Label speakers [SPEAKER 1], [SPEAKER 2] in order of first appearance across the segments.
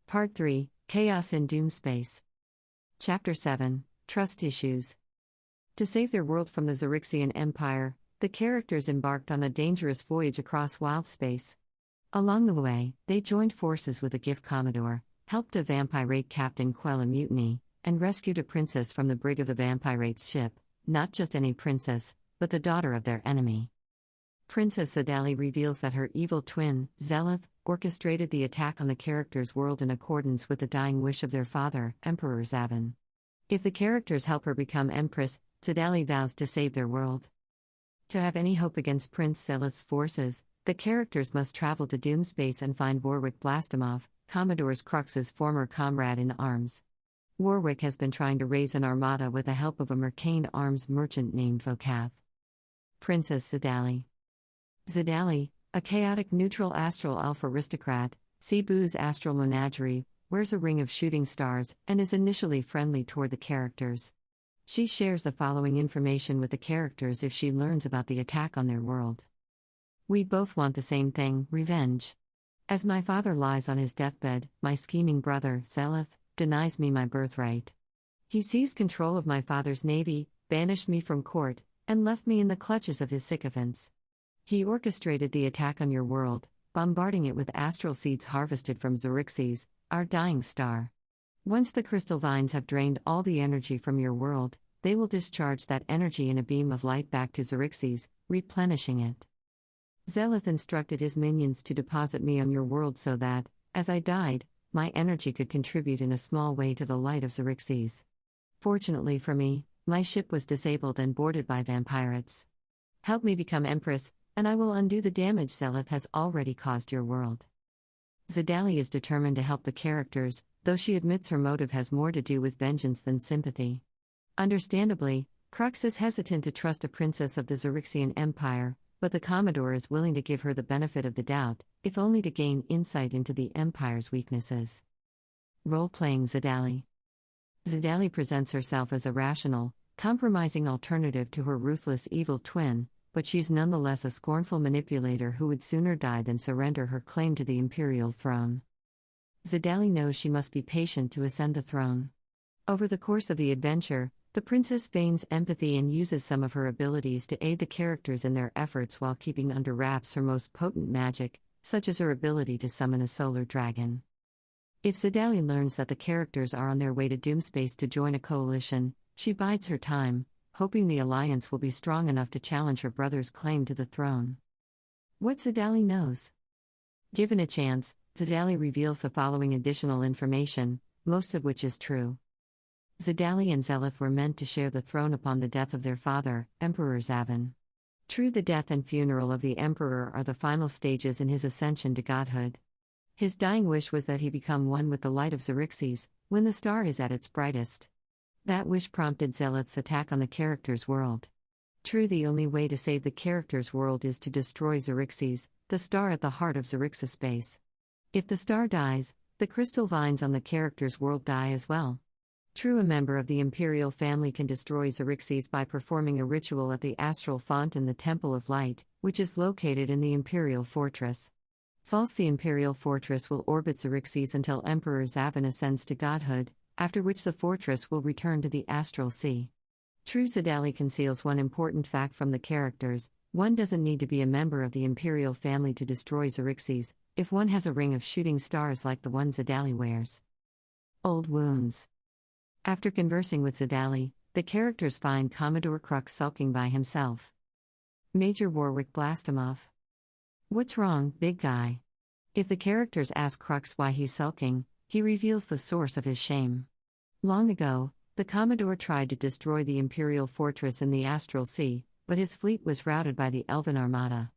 [SPEAKER 1] Part 3, Chaos in Doomspace. Chapter 7, Trust Issues. To save their world from the Xaryxian Empire, the characters embarked on a dangerous voyage across wild space. Along the way, they joined forces with a Gift Commodore, helped a vampirate captain quell a mutiny, and rescued a princess from the brig of the vampirate's ship, not just any princess, but the daughter of their enemy. Princess Xaryxis reveals that her evil twin, Xaryxis, orchestrated the attack on the characters' world in accordance with the dying wish of their father, Emperor Xavan. If the characters help her become Empress, Xaryxis vows to save their world. To have any hope against Prince Xaryxis' forces, the characters must travel to Doomspace and find Warwick Blastimov, Commodore Xaryxis' former comrade in arms. Warwick has been trying to raise an armada with the help of a mercane arms merchant named Vokav. Princess Xaryxis. Xaryxis, a chaotic neutral astral elf aristocrat, Cebu's astral menagerie, wears a ring of shooting stars and is initially friendly toward the characters. She shares the following information with the characters if she learns about the attack on their world. We both want the same thing, revenge. As my father lies on his deathbed, my scheming brother, Xaryxis, denies me my birthright. He seized control of my father's navy, banished me from court, and left me in the clutches of his sycophants. He orchestrated the attack on your world, bombarding it with astral seeds harvested from Xaryxis, our dying star. Once the crystal vines have drained all the energy from your world, they will discharge that energy in a beam of light back to Xaryxis, replenishing it. Xaryxis instructed his minions to deposit me on your world so that, as I died, my energy could contribute in a small way to the light of Xaryxis. Fortunately for me, my ship was disabled and boarded by vampirates. Help me become Empress, and I will undo the damage Xaryxis has already caused your world. Xaryxis is determined to help the characters, though she admits her motive has more to do with vengeance than sympathy. Understandably, Xaryxis is hesitant to trust a princess of the Xaryxian Empire, but the Commodore is willing to give her the benefit of the doubt, if only to gain insight into the Empire's weaknesses. Role-playing Xaryxis. Xaryxis presents herself as a rational, compromising alternative to her ruthless evil twin, but she's nonetheless a scornful manipulator who would sooner die than surrender her claim to the imperial throne. Xaryxis knows she must be patient to ascend the throne. Over the course of the adventure, the princess feigns empathy and uses some of her abilities to aid the characters in their efforts while keeping under wraps her most potent magic, such as her ability to summon a solar dragon. If Xaryxis learns that the characters are on their way to Doomspace to join a coalition, she bides her time, hoping the alliance will be strong enough to challenge her brother's claim to the throne. What Xaryxis knows. Given a chance, Xaryxis reveals the following additional information, most of which is true. Xaryxis and Xaryxis were meant to share the throne upon the death of their father, Emperor Xavan. True, the death and funeral of the emperor are the final stages in his ascension to godhood. His dying wish was that he become one with the light of Xaryxis, when the star is at its brightest. That wish prompted Xaryxis' attack on the character's world. True, the only way to save the character's world is to destroy Xaryxis, the star at the heart of Xaryxis space. If the star dies, the crystal vines on the character's world die as well. True, a member of the imperial family can destroy Xaryxis by performing a ritual at the astral font in the Temple of Light, which is located in the imperial fortress. False, the imperial fortress will orbit Xaryxis until Emperor Xavan ascends to godhood, after which the fortress will return to the astral sea. True, Xaryxis conceals one important fact from the characters: one doesn't need to be a member of the imperial family to destroy Xaryxis, if one has a ring of shooting stars like the one Xaryxis wears. Old wounds. After conversing with Xaryxis, the characters find Commodore Xaryxis sulking by himself. Major Warwick Blastimov. What's wrong, big guy? If the characters ask Xaryxis why he's sulking, he reveals the source of his shame. Long ago, the Commodore tried to destroy the Imperial fortress in the Astral Sea, but his fleet was routed by the Elven Armada.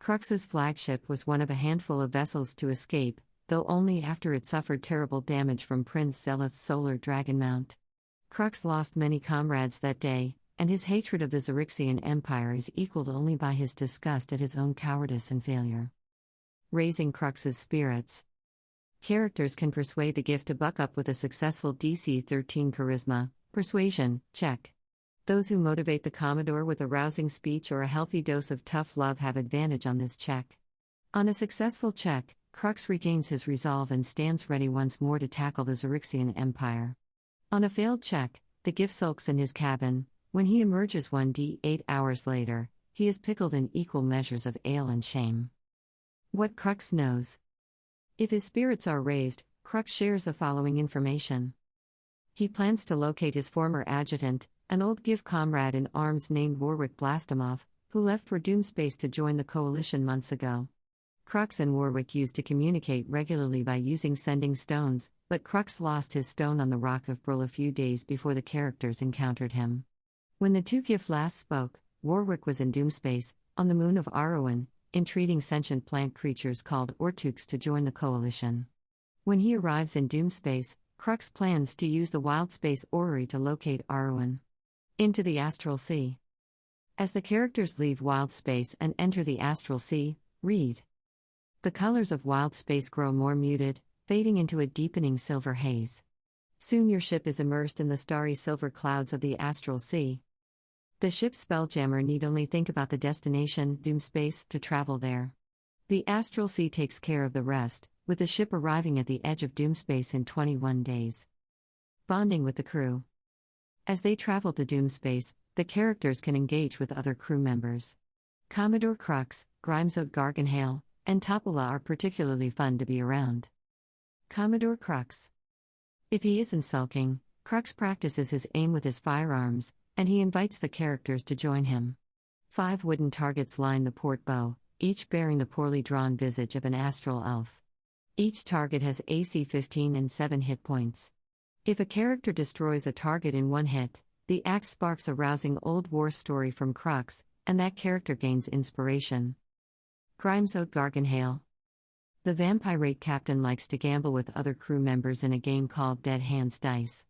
[SPEAKER 1] Xaryxis' flagship was one of a handful of vessels to escape, though only after it suffered terrible damage from Prince Xaryxis' solar dragon mount. Xaryxis lost many comrades that day, and his hatred of the Xaryxian Empire is equaled only by his disgust at his own cowardice and failure. Raising Xaryxis' spirits. Characters can persuade the gift to buck up with a successful DC 13 charisma, persuasion, check. Those who motivate the Commodore with a rousing speech or a healthy dose of tough love have advantage on this check. On a successful check, Crux regains his resolve and stands ready once more to tackle the Xaryxian Empire. On a failed check, the Gif sulks in his cabin. When he emerges 1d8 hours later, he is pickled in equal measures of ale and shame. What Crux knows. If his spirits are raised, Crux shares the following information. He plans to locate his former adjutant, an old Gif comrade in arms named Warwick Blastomov, who left for Doomspace to join the coalition months ago. Crux and Warwick used to communicate regularly by using sending stones, but Crux lost his stone on the Rock of Brill a few days before the characters encountered him. When the two Gif last spoke, Warwick was in Doomspace, on the moon of Arwen, entreating sentient plant creatures called Ortooks to join the coalition. When he arrives in Doomspace, Crux plans to use the Wildspace Orrery to locate Arwen. Into the Astral Sea. As the characters leave Wildspace and enter the Astral Sea, read. The colors of Wildspace grow more muted, fading into a deepening silver haze. Soon your ship is immersed in the starry silver clouds of the Astral Sea. The ship's spelljammer need only think about the destination, Doomspace, to travel there. The Astral Sea takes care of the rest, with the ship arriving at the edge of Doomspace in 21 days. Bonding with the crew. As they travel to Doomspace, the characters can engage with other crew members. Commodore Crux, Grimesode Garganhale, and Topola are particularly fun to be around. Commodore Crux. If he isn't sulking, Crux practices his aim with his firearms, and he invites the characters to join him. 5 wooden targets line the port bow, each bearing the poorly drawn visage of an astral elf. Each target has AC 15 and 7 hit points. If a character destroys a target in one hit, the axe sparks a rousing old war story from Crux, and that character gains inspiration. Grimesode Garganhale. The vampirate captain likes to gamble with other crew members in a game called Dead Hands Dice.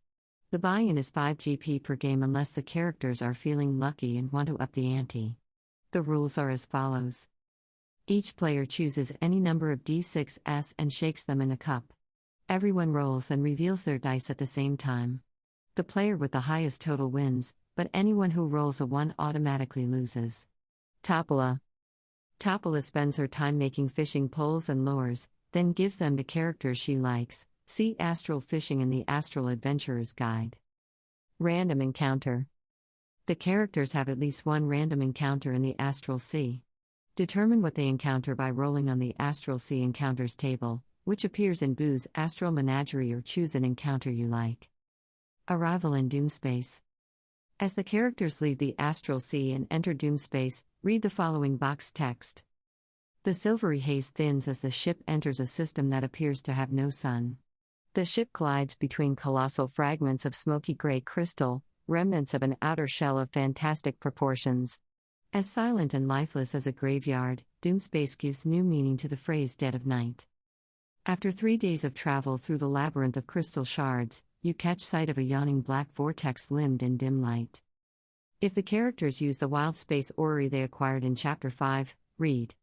[SPEAKER 1] The buy-in is 5 GP per game unless the characters are feeling lucky and want to up the ante. The rules are as follows. Each player chooses any number of d6s and shakes them in a cup. Everyone rolls and reveals their dice at the same time. The player with the highest total wins, but anyone who rolls a 1 automatically loses. Topola. Topola spends her time making fishing poles and lures, then gives them to characters she likes. See Astral Fishing in the Astral Adventurer's Guide. Random Encounter. The characters have at least one random encounter in the Astral Sea. Determine what they encounter by rolling on the Astral Sea Encounters table, which appears in Boo's Astral Menagerie, or choose an encounter you like. Arrival in Doomspace. As the characters leave the Astral Sea and enter Doomspace, read the following box text. The silvery haze thins as the ship enters a system that appears to have no sun. The ship glides between colossal fragments of smoky gray crystal, remnants of an outer shell of fantastic proportions. As silent and lifeless as a graveyard, Doomspace gives new meaning to the phrase dead of night. After 3 days of travel through the labyrinth of crystal shards, you catch sight of a yawning black vortex limned in dim light. If the characters use the Wildspace Orrery they acquired in Chapter 5, read.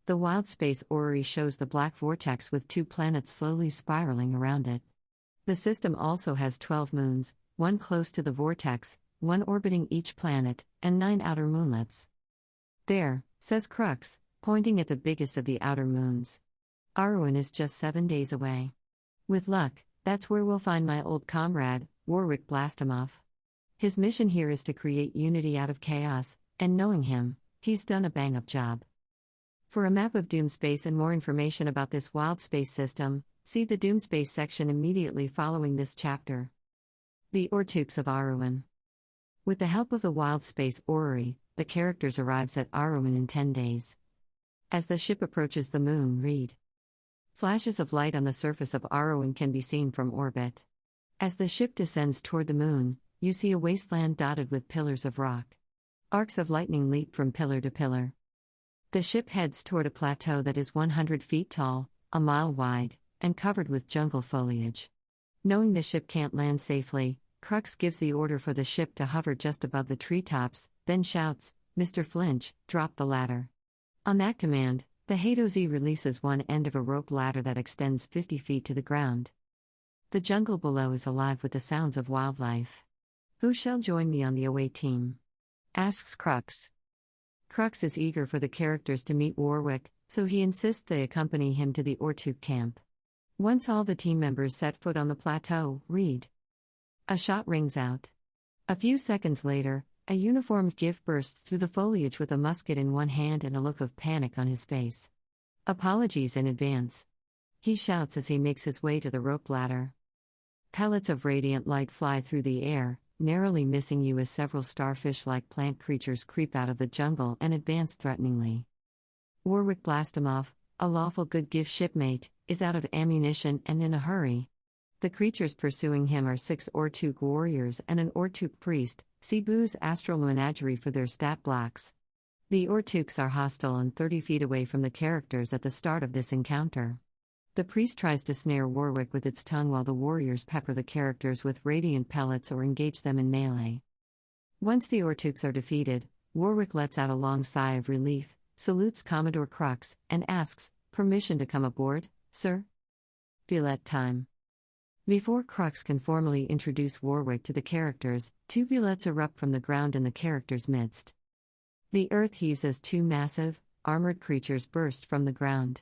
[SPEAKER 1] The Wildspace Orrery shows the black vortex with 2 planets slowly spiraling around it. The system also has 12 moons, 1 close to the vortex, 1 orbiting each planet, and 9 outer moonlets. There, says Crux, pointing at the biggest of the outer moons. Arwen is just 7 days away. With luck, that's where we'll find my old comrade, Warwick Blastomov. His mission here is to create unity out of chaos, and knowing him, he's done a bang-up job. For a map of Doomspace and more information about this Wildspace system, see the Doomspace section immediately following this chapter. The Ortooks of Arwen. With the help of the Wildspace Orrery, the characters arrives at Arwen in 10 days. As the ship approaches the moon, read. Flashes of light on the surface of Arwen can be seen from orbit. As the ship descends toward the moon, you see a wasteland dotted with pillars of rock. Arcs of lightning leap from pillar to pillar. The ship heads toward a plateau that is 100 feet tall, a mile wide, and covered with jungle foliage. Knowing the ship can't land safely, Crux gives the order for the ship to hover just above the treetops, then shouts, "Mr. Flinch, drop the ladder." On that command, the Hadozi releases one end of a rope ladder that extends 50 feet to the ground. The jungle below is alive with the sounds of wildlife. "Who shall join me on the away team?" asks Crux. Crux is eager for the characters to meet Warwick, so he insists they accompany him to the Ortuk camp. Once all the team members set foot on the plateau, read. A shot rings out. A few seconds later, a uniformed GIF bursts through the foliage with a musket in one hand and a look of panic on his face. Apologies in advance, he shouts as he makes his way to the rope ladder. Pellets of radiant light fly through the air, narrowly missing you as several starfish-like plant creatures creep out of the jungle and advance threateningly. Warwick Blastimov, a lawful good GIF shipmate, is out of ammunition and in a hurry. The creatures pursuing him are 6 Ortuk warriors and an Ortuk priest, Cebu's astral menagerie for their stat blocks. The Ortuks are hostile and 30 feet away from the characters at the start of this encounter. The priest tries to snare Warwick with its tongue while the warriors pepper the characters with radiant pellets or engage them in melee. Once the Ortuks are defeated, Warwick lets out a long sigh of relief, salutes Commodore Crux, and asks, "Permission to come aboard, sir?" Bullet time. Before Crux can formally introduce Warwick to the characters, 2 bullets erupt from the ground in the characters' midst. The earth heaves as 2 massive, armored creatures burst from the ground.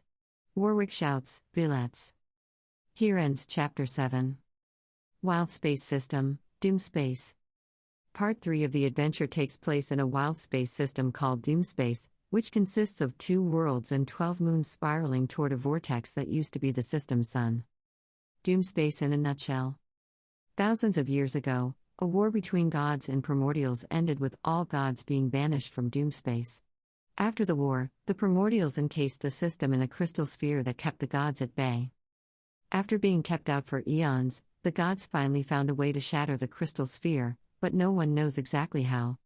[SPEAKER 1] Warwick shouts, "Bullets." Here ends Chapter 7. Wild Space System, Doomspace. Part 3 of the adventure takes place in a wild space system called Doomspace, which consists of 2 worlds and 12 moons spiraling toward a vortex that used to be the system's sun. Doomspace in a nutshell. Thousands of years ago, a war between gods and primordials ended with all gods being banished from Doomspace. After the war, the primordials encased the system in a crystal sphere that kept the gods at bay. After being kept out for eons, the gods finally found a way to shatter the crystal sphere, but no one knows exactly how.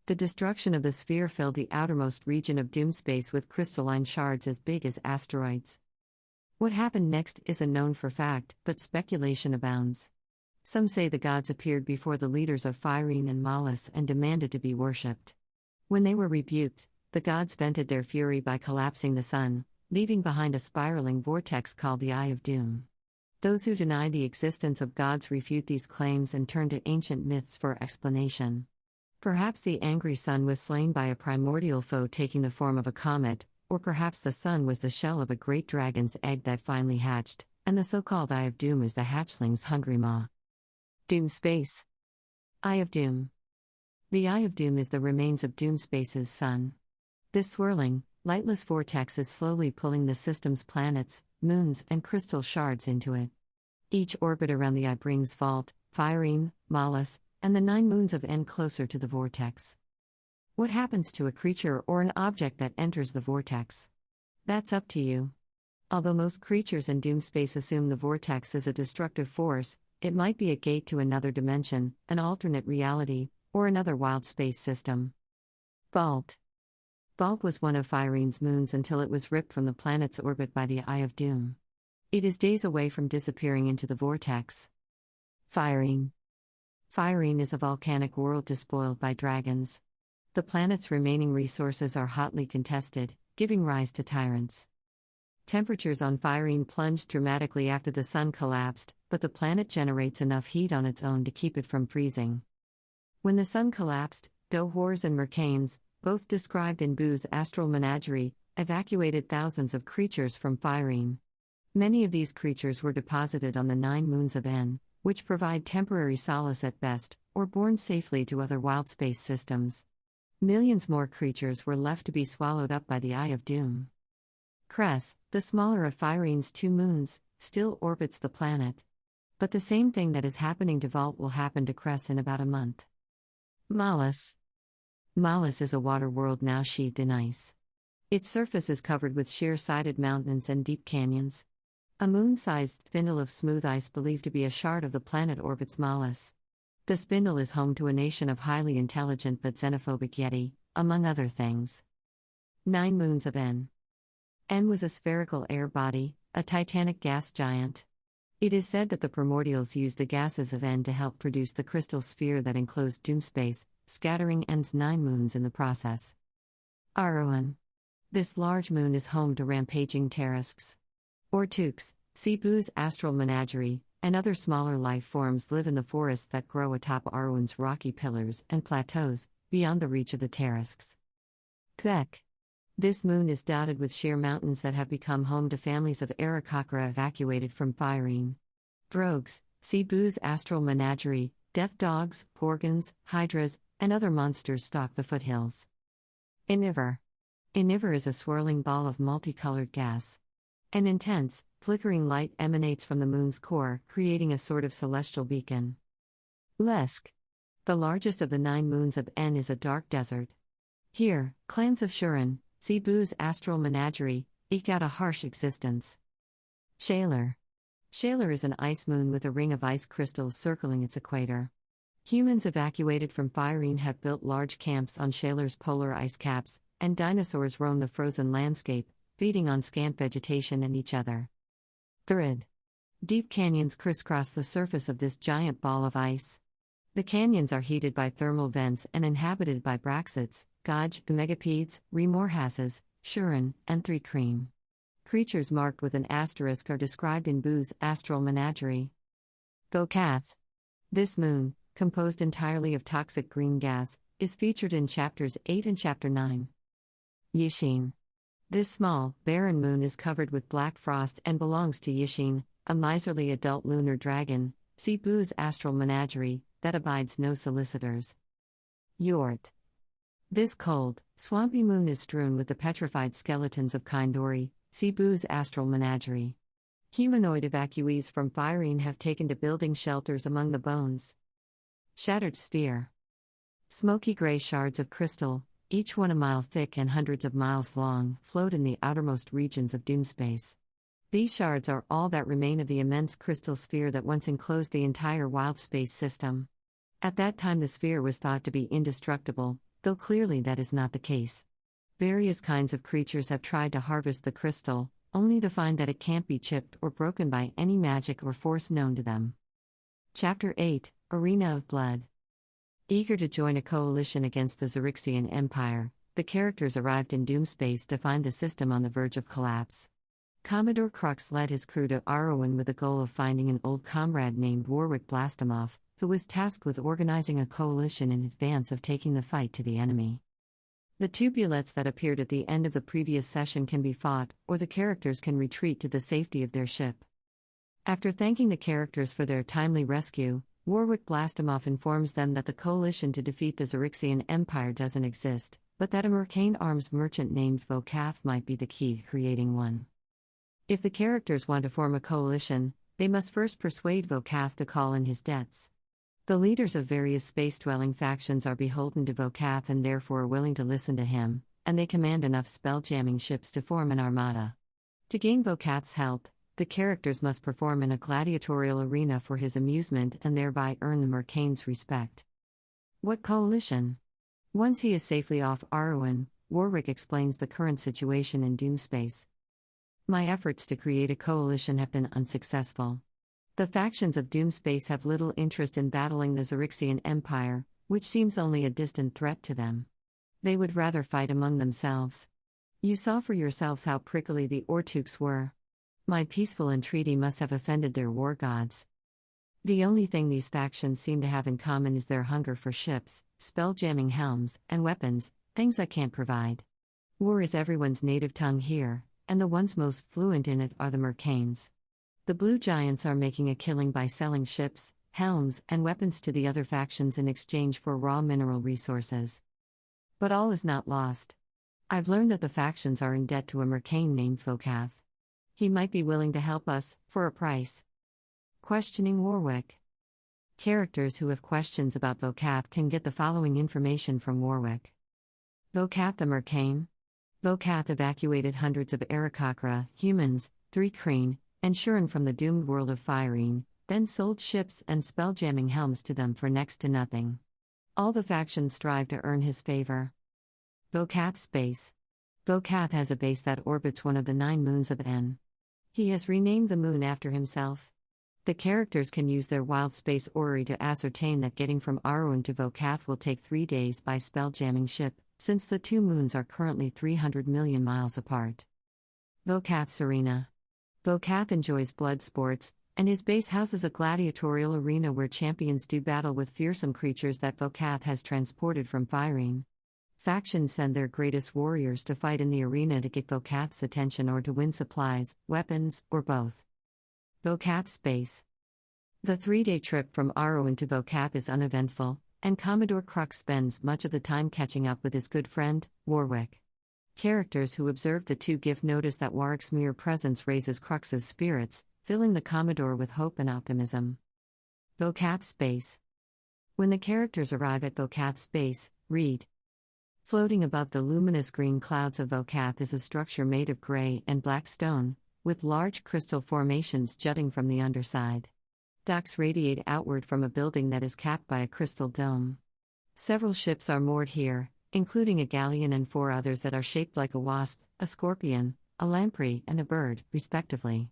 [SPEAKER 1] The destruction of the sphere filled the outermost region of Doomspace with crystalline shards as big as asteroids. What happened next isn't known for fact, but speculation abounds. Some say the gods appeared before the leaders of Phyrene and Malus and demanded to be worshipped. When they were rebuked, the gods vented their fury by collapsing the sun, leaving behind a spiraling vortex called the Eye of Doom. Those who deny the existence of gods refute these claims and turn to ancient myths for explanation. Perhaps the angry sun was slain by a primordial foe taking the form of a comet, or perhaps the sun was the shell of a great dragon's egg that finally hatched, and the so-called Eye of Doom is the hatchling's hungry maw. Doomspace. Eye of Doom. The Eye of Doom is the remains of Doomspace's sun. This swirling, lightless vortex is slowly pulling the system's planets, moons, and crystal shards into it. Each orbit around the Eye brings Vault, Phyrene, Malus, and the 9 moons of N closer to the vortex. What happens to a creature or an object that enters the vortex? That's up to you. Although most creatures in Doomspace assume the vortex is a destructive force, it might be a gate to another dimension, an alternate reality, or another wild space system. Vault. Vault was one of Phyrene's moons until it was ripped from the planet's orbit by the Eye of Doom. It is days away from disappearing into the vortex. Phyrene. Phyrene is a volcanic world despoiled by dragons. The planet's remaining resources are hotly contested, giving rise to tyrants. Temperatures on Phyrene plunged dramatically after the sun collapsed, but the planet generates enough heat on its own to keep it from freezing. When the sun collapsed, Dohors and Mercanes, both described in Boo's astral menagerie, evacuated thousands of creatures from Phyrene. Many of these creatures were deposited on the 9 moons of N, which provide temporary solace at best, or borne safely to other wild space systems. Millions more creatures were left to be swallowed up by the Eye of Doom. Cress, the smaller of Phyrene's 2 moons, still orbits the planet. But the same thing that is happening to Vault will happen to Cress in about a month. Malus. Malus is a water world now sheathed in ice. Its surface is covered with sheer-sided mountains and deep canyons. A moon-sized spindle of smooth ice believed to be a shard of the planet orbits Malus. The spindle is home to a nation of highly intelligent but xenophobic Yeti, among other things. 9 moons of N. N was a spherical air body, a titanic gas giant. It is said that the primordials used the gases of N to help produce the crystal sphere that enclosed Doomspace, scattering N's 9 moons in the process. Aroan. This large moon is home to rampaging Xaryxis. Ortuks, Cebu's astral menagerie, and other smaller life forms live in the forests that grow atop Aroan's rocky pillars and plateaus, beyond the reach of the Xaryxis. Kvek. This moon is dotted with sheer mountains that have become home to families of Xaryxis evacuated from Phyrene. Drogues, Cebu's astral menagerie, death dogs, gorgons, hydras, and other monsters stalk the foothills. Iniver. Iniver is a swirling ball of multicolored gas. An intense, flickering light emanates from the moon's core, creating a sort of celestial beacon. Lesk. The largest of the 9 moons of N is a dark desert. Here, clans of Shuren, Cebu's astral menagerie, eke out a harsh existence. Shaler. Shaler is an ice moon with a ring of ice crystals circling its equator. Humans evacuated from Phyrene have built large camps on Shaler's polar ice caps, and dinosaurs roam the frozen landscape, feeding on scant vegetation and each other. Thrid. Deep canyons crisscross the surface of this giant ball of ice. The canyons are heated by thermal vents and inhabited by brachyds, goj, megapedes, remorhasses, shuren, and thri-kreen. Creatures marked with an asterisk are described in Bu's astral menagerie. Vokath. This moon, composed entirely of toxic green gas, is featured in Chapters 8 and Chapter 9. Yishin. This small, barren moon is covered with black frost and belongs to Yishin, a miserly adult lunar dragon, Cebu's astral menagerie, that abides no solicitors. Yort. This cold, swampy moon is strewn with the petrified skeletons of Kindori, Cebu's astral menagerie. Humanoid evacuees from Phyrene have taken to building shelters among the bones. Shattered sphere. Smoky gray shards of crystal, each 1 mile thick and hundreds of miles long, float in the outermost regions of Doomspace. These shards are all that remain of the immense crystal sphere that once enclosed the entire wild space system. At that time the sphere was thought to be indestructible, though clearly that is not the case. Various kinds of creatures have tried to harvest the crystal, only to find that it can't be chipped or broken by any magic or force known to them. Chapter 8, Arena of Blood. Eager to join a coalition against the Xaryxian Empire, the characters arrived in Doomspace to find the system on the verge of collapse. Commodore Crux led his crew to Arwen with the goal of finding an old comrade named Warwick Blastimov, who was tasked with organizing a coalition in advance of taking the fight to the enemy. The 2 bullets that appeared at the end of the previous session can be fought, or the characters can retreat to the safety of their ship. After thanking the characters for their timely rescue, Warwick Blastimov informs them that the coalition to defeat the Xaryxian Empire doesn't exist, but that a Mercane arms merchant named Vokath might be the key to creating one. If the characters want to form a coalition, they must first persuade Vokath to call in his debts. The leaders of various space-dwelling factions are beholden to Vokath and therefore willing to listen to him, and they command enough spell-jamming ships to form an armada. To gain Vokath's help, the characters must perform in a gladiatorial arena for his amusement and thereby earn the Mercane's respect. What coalition? Once he is safely off Arwen, Warwick explains the current situation in Doomspace. My efforts to create a coalition have been unsuccessful. The factions of Doomspace have little interest in battling the Xaryxian Empire, which seems only a distant threat to them. They would rather fight among themselves. You saw for yourselves how prickly the Ortuks were. My peaceful entreaty must have offended their war gods. The only thing these factions seem to have in common is their hunger for ships, spell-jamming helms, and weapons, things I can't provide. War is everyone's native tongue here, and the ones most fluent in it are the Mercanes. The Blue Giants are making a killing by selling ships, helms, and weapons to the other factions in exchange for raw mineral resources. But all is not lost. I've learned that the factions are in debt to a Mercane named Vokath. He might be willing to help us, for a price. Questioning Warwick. Characters who have questions about Vokath can get the following information from Warwick. Vokath the Mercane. Vokath evacuated hundreds of Xaryxis, humans, thri-kreen, and Shuren from the doomed world of Phyrene, then sold ships and spell-jamming helms to them for next to nothing. All the factions strive to earn his favor. Vokath's base. Vokath has a base that orbits one of the 9 moons of N. He has renamed the moon after himself. The characters can use their wild space orrery to ascertain that getting from Arwen to Vokath will take 3 days by spell-jamming ship, since the 2 moons are currently 300 million miles apart. Vokath's arena. Vokath enjoys blood sports, and his base houses a gladiatorial arena where champions do battle with fearsome creatures that Vokath has transported from Phyrene. Factions send their greatest warriors to fight in the arena to get Vokath's attention or to win supplies, weapons, or both. Vokath Space. The 3-day trip from Arwen to Vokath is uneventful, and Commodore Crux spends much of the time catching up with his good friend, Warwick. Characters who observe the two GIF notice that Warwick's mere presence raises Crux's spirits, filling the Commodore with hope and optimism. Vokath Space. When the characters arrive at Vokath Space, read. Floating above the luminous green clouds of Vokath is a structure made of gray and black stone, with large crystal formations jutting from the underside. Docks radiate outward from a building that is capped by a crystal dome. Several ships are moored here, including a galleon and 4 others that are shaped like a wasp, a scorpion, a lamprey, and a bird, respectively.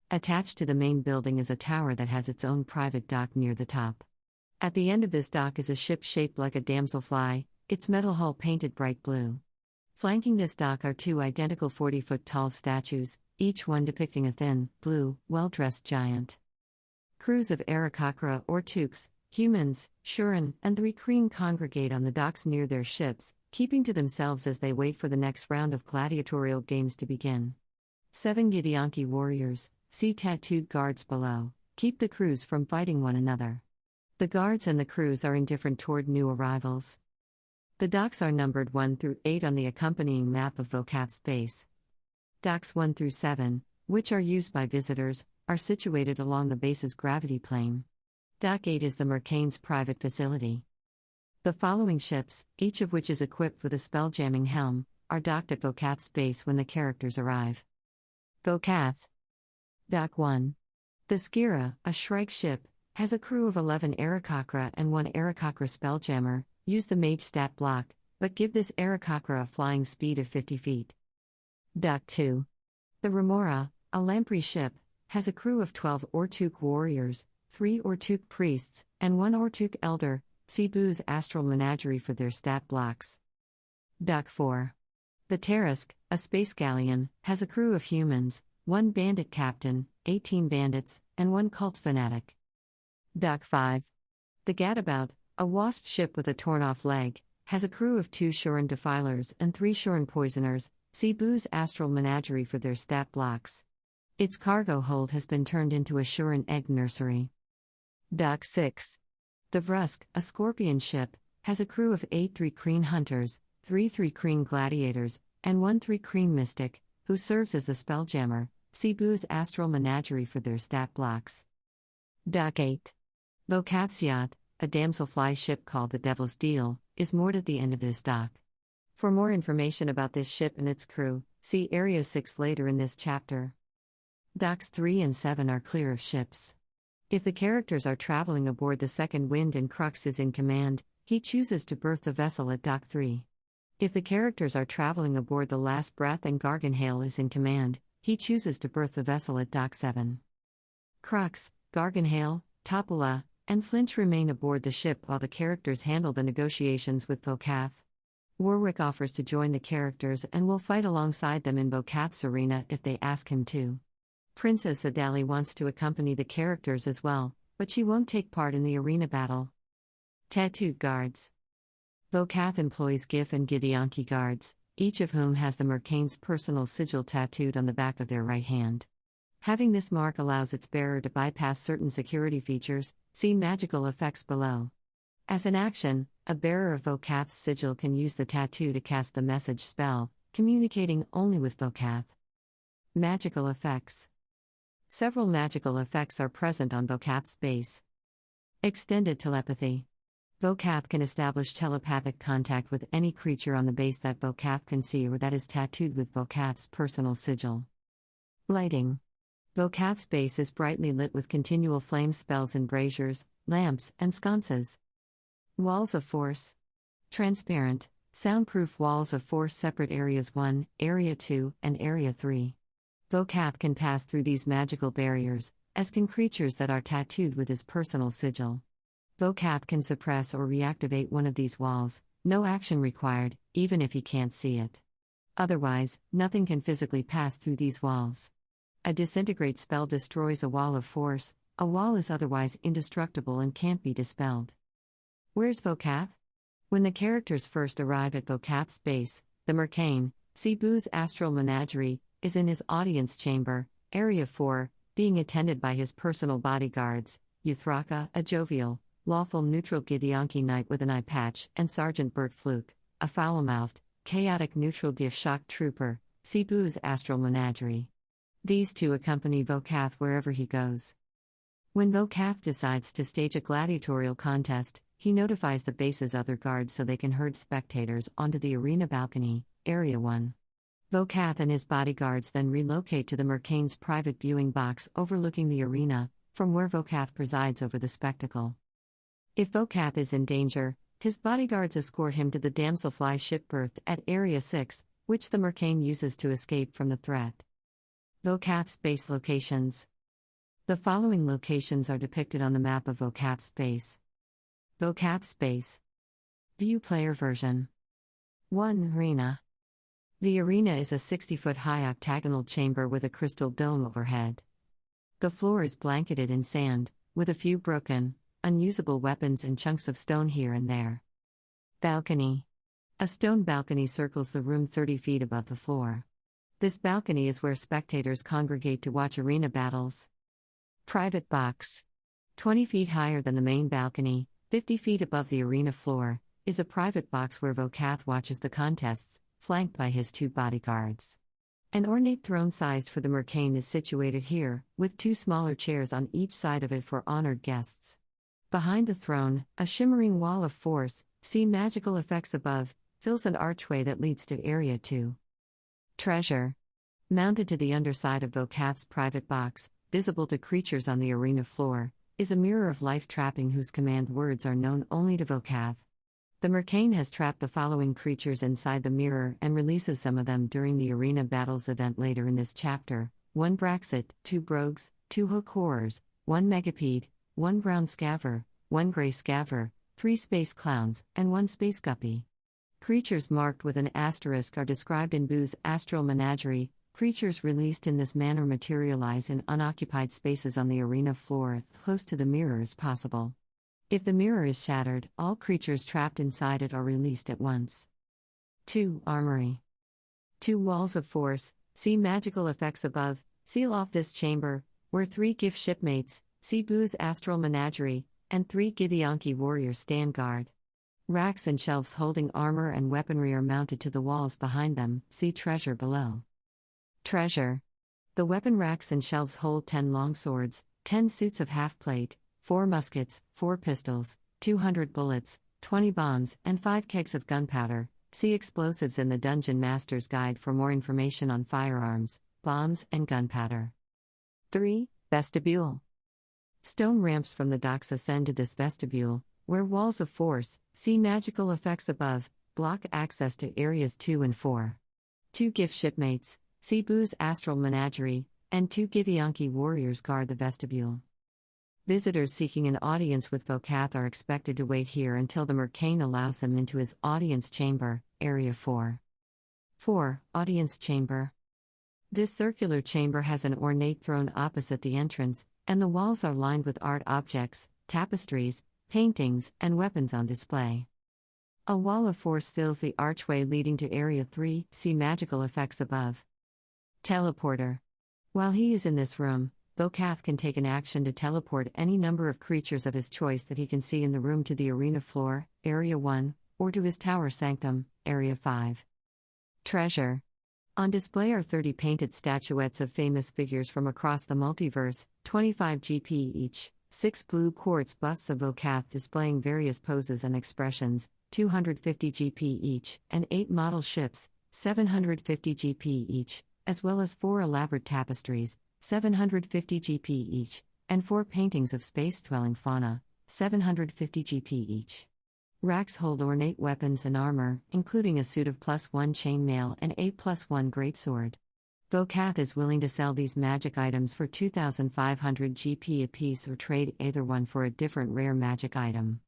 [SPEAKER 1] Attached to the main building is a tower that has its own private dock near the top. At the end of this dock is a ship shaped like a damselfly, its metal hull painted bright blue. Flanking this dock are 2 identical 40-foot-tall statues, each one depicting a thin, blue, well-dressed giant. Crews of Xaryxis or Tukes, humans, Shurin, and 3 Kreen congregate on the docks near their ships, keeping to themselves as they wait for the next round of gladiatorial games to begin. 7 Githyanki warriors, see tattooed guards below, keep the crews from fighting one another. The guards and the crews are indifferent toward new arrivals. The docks are numbered 1 through 8 on the accompanying map of Vokath Space. Docks 1 through 7, which are used by visitors, are situated along the base's gravity plane. Dock 8 is the Mercane's private facility. The following ships, each of which is equipped with a spelljamming helm, are docked at Vokath Space when the characters arrive. Vokath. Dock 1. The Skira, a Xaryxis ship, has a crew of 11 Xaryxis and 1 Xaryxis spelljammer. Use the mage stat block, but give this Xaryxis a flying speed of 50 feet. Dock 2. The Remora, a lamprey ship, has a crew of 12 Ortuk warriors, 3 Ortuk priests, and 1 Ortuk elder. See Boo's Astral Menagerie for their stat blocks. Dock 4. The Tarisk, a space galleon, has a crew of humans, 1 bandit captain, 18 bandits, and 1 cult fanatic. Dock 5. The Gadabout, a wasp ship with a torn-off leg, has a crew of 2 Shurin defilers and 3 Shurin poisoners. See Boo's Astral Menagerie for their stat blocks. Its cargo hold has been turned into a Shurin egg nursery. Dock 6. The Vrusk, a scorpion ship, has a crew of 8 3 Kreen hunters, 3 3 Kreen gladiators, and 1 3 Kreen mystic, who serves as the spelljammer. See Boo's Astral Menagerie for their stat blocks. Dock 8. Vokath's yacht, a damselfly ship called the Devil's Deal, is moored at the end of this dock. For more information about this ship and its crew, see Area 6 later in this chapter. Docks 3 and 7 are clear of ships. If the characters are traveling aboard the Second Wind and Crux is in command, he chooses to berth the vessel at Dock 3. If the characters are traveling aboard the Last Breath and Garganhail is in command, he chooses to berth the vessel at Dock 7. Crux, Garganhail, Topula, and Flinch remain aboard the ship while the characters handle the negotiations with Vokath. Warwick offers to join the characters and will fight alongside them in Vokath's arena if they ask him to. Princess Adali wants to accompany the characters as well, but she won't take part in the arena battle. Tattooed guards. Vokath employs Gif and Githyanki guards, each of whom has the Mercane's personal sigil tattooed on the back of their right hand. Having this mark allows its bearer to bypass certain security features. See magical effects below. As an action, a bearer of Vokath's sigil can use the tattoo to cast the message spell, communicating only with Vokath. Magical effects. Several magical effects are present on Vokath Space. Extended telepathy. Vokath can establish telepathic contact with any creature on the base that Vokath can see or that is tattooed with Vokath's personal sigil. Lighting. Vokath Space is brightly lit with continual flame spells and braziers, lamps, and sconces. Walls of Force. Transparent, soundproof walls of force separate Areas 1, Area 2, and Area 3. Vokath can pass through these magical barriers, as can creatures that are tattooed with his personal sigil. Vokath can suppress or reactivate one of these walls, no action required, even if he can't see it. Otherwise, nothing can physically pass through these walls. A disintegrate spell destroys a wall of force. A wall is otherwise indestructible and can't be dispelled. Where's Vokath? When the characters first arrive at Vocath's base, the Mercane, Cebu's astral menagerie, is in his audience chamber, Area 4, being attended by his personal bodyguards, Euthraka, a jovial, lawful neutral Githyanki knight with an eye patch, and Sergeant Bert Fluke, a foul-mouthed, chaotic neutral gift shock trooper, Cebu's astral menagerie. These two accompany Vocath wherever he goes. When Vocath decides to stage a gladiatorial contest, he notifies the base's other guards so they can herd spectators onto the arena balcony, Area 1. Vocath and his bodyguards then relocate to the Mercane's private viewing box overlooking the arena, from where Vocath presides over the spectacle. If Vocath is in danger, his bodyguards escort him to the damselfly ship berth at Area 6, which the Mercane uses to escape from the threat. Vocath's base locations. The following locations are depicted on the map of Vocath's base. Vocath's base. View player version. 1. Arena. The arena is a 60-foot high octagonal chamber with a crystal dome overhead. The floor is blanketed in sand, with a few broken, unusable weapons and chunks of stone here and there. Balcony. A stone balcony circles the room 30 feet above the floor. This balcony is where spectators congregate to watch arena battles. Private box. 20 feet higher than the main balcony, 50 feet above the arena floor, is a private box where Vocath watches the contests, flanked by his two bodyguards. An ornate throne sized for the Mercane is situated here, with two smaller chairs on each side of it for honored guests. Behind the throne, a shimmering wall of force, see magical effects above, fills an archway that leads to Area 2. Treasure. Mounted to the underside of Vocath's private box, visible to creatures on the arena floor, is a mirror of life trapping whose command words are known only to Vocath. The Mercane has trapped the following creatures inside the mirror and releases some of them during the Arena Battles event later in this chapter: 1 Braxit, 2 Brogues, 2 Hook Horrors, 1 Megapede, 1 Brown Scaver, 1 Grey Scaver, 3 Space Clowns, and 1 Space Guppy. Creatures marked with an asterisk are described in Boo's Astral Menagerie. Creatures released in this manner materialize in unoccupied spaces on the arena floor, close to the mirror as possible. If the mirror is shattered, all creatures trapped inside it are released at once. 2. Armory. 2 walls of force, see magical effects above, seal off this chamber, where 3 gift shipmates, see Boo's Astral Menagerie, and 3 Githyanki warriors stand guard. Racks and shelves holding armor and weaponry are mounted to the walls behind them, see treasure below. Treasure. The weapon racks and shelves hold 10 longswords, 10 suits of half-plate, 4 muskets, 4 pistols, 200 bullets, 20 bombs, and 5 kegs of gunpowder. See explosives in the Dungeon Master's Guide for more information on firearms, bombs, and gunpowder. 3. Vestibule. Stone ramps from the docks ascend to this vestibule, where walls of force, see magical effects above, block access to areas 2 and 4. 2 gift shipmates, see Boo's Astral Menagerie, and 2 Githyanki warriors guard the vestibule. Visitors seeking an audience with Vocath are expected to wait here until the Mercane allows them into his audience chamber, Area 4. 4. Audience Chamber. This circular chamber has an ornate throne opposite the entrance, and the walls are lined with art objects, tapestries, paintings, and weapons on display. A wall of force fills the archway leading to Area 3, see magical effects above. Teleporter. While he is in this room, Vocath can take an action to teleport any number of creatures of his choice that he can see in the room to the arena floor, Area 1, or to his tower sanctum, Area 5. Treasure. On display are 30 painted statuettes of famous figures from across the multiverse, 25 GP each, 6 blue quartz busts of Vocath displaying various poses and expressions, 250 GP each, and 8 model ships, 750 GP each, as well as 4 elaborate tapestries, 750 GP each, and 4 paintings of space-dwelling fauna, 750 GP each. Racks hold ornate weapons and armor, including a suit of +1 chainmail and a +1 greatsword. Vocath is willing to sell these magic items for 2,500 GP apiece or trade either one for a different rare magic item.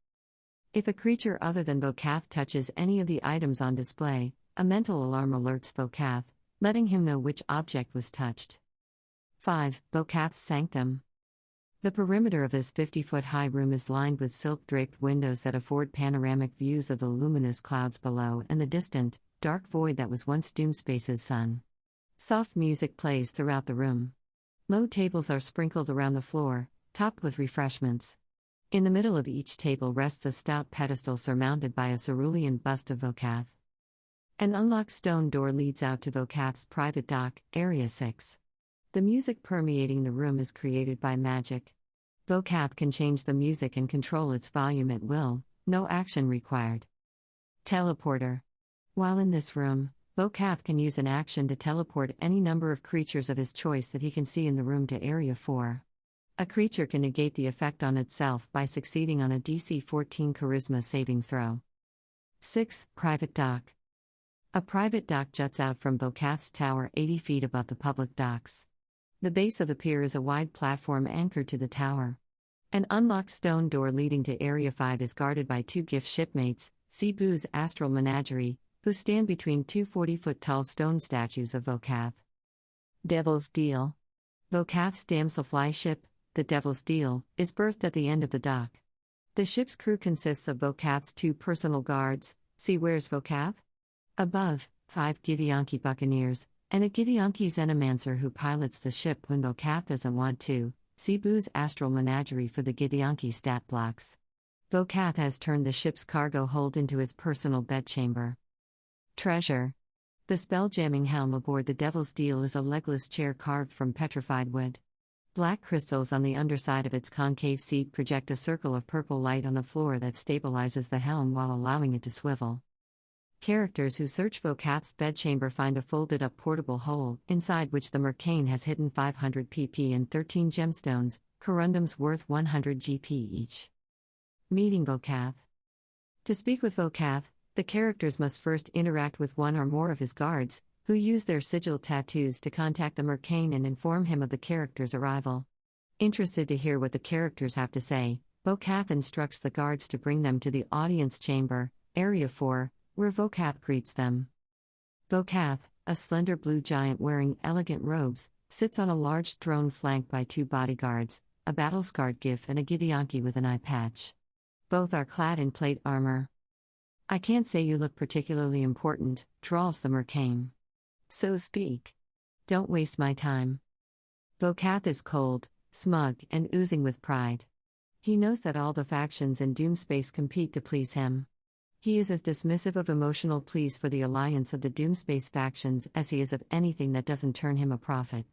[SPEAKER 1] If a creature other than Vocath touches any of the items on display, a mental alarm alerts Vocath, letting him know which object was touched. 5. Vocath's Sanctum. The perimeter of this 50-foot-high room is lined with silk-draped windows that afford panoramic views of the luminous clouds below and the distant, dark void that was once Doomspace's sun. Soft music plays throughout the room. Low tables are sprinkled around the floor, topped with refreshments. In the middle of each table rests a stout pedestal surmounted by a cerulean bust of Vokath. An unlocked stone door leads out to Vokath's private dock, Area 6. The music permeating the room is created by magic. Vokath can change the music and control its volume at will, no action required. Teleporter. While in this room, Vokath can use an action to teleport any number of creatures of his choice that he can see in the room to Area 4. A creature can negate the effect on itself by succeeding on a DC 14 Charisma saving throw. 6. Private Dock. A private dock juts out from Vokath's tower 80 feet above the public docks. The base of the pier is a wide platform anchored to the tower. An unlocked stone door leading to Area 5 is guarded by 2 gift shipmates, Cebu's Astral Menagerie, who stand between 2 40-foot-tall stone statues of Vokath. Devil's Deal. Vokath's damselfly ship, the Devil's Deal, is berthed at the end of the dock. The ship's crew consists of Vokath's 2 personal guards, see where's Vokath? Above, 5 Githyanki buccaneers, and a Githyanki Xenomancer who pilots the ship when Vokath doesn't want to, Cebu's Astral Menagerie for the Githyanki stat blocks. Vokath has turned the ship's cargo hold into his personal bedchamber. Treasure. The spell-jamming helm aboard the Devil's Deal is a legless chair carved from petrified wood. Black crystals on the underside of its concave seat project a circle of purple light on the floor that stabilizes the helm while allowing it to swivel. Characters who search Vokath's bedchamber find a folded-up portable hole, inside which the Mercane has hidden 500 PP and 13 gemstones, corundums worth 100 GP each. Meeting Vokath. To speak with Vokath, the characters must first interact with one or more of his guards, who use their sigil tattoos to contact the Mercane and inform him of the character's arrival. Interested to hear what the characters have to say, Vokath instructs the guards to bring them to the audience chamber, Area 4, where Vokath greets them. Vokath, a slender blue giant wearing elegant robes, sits on a large throne flanked by 2 bodyguards, a battle-scarred Gith and a Githyanki with an eye patch. Both are clad in plate armor. "I can't say you look particularly important," drawls the Mercane. "So speak. Don't waste my time." Vokath is cold, smug, and oozing with pride. He knows that all the factions in Doomspace compete to please him. He is as dismissive of emotional pleas for the alliance of the Doomspace factions as he is of anything that doesn't turn him a profit.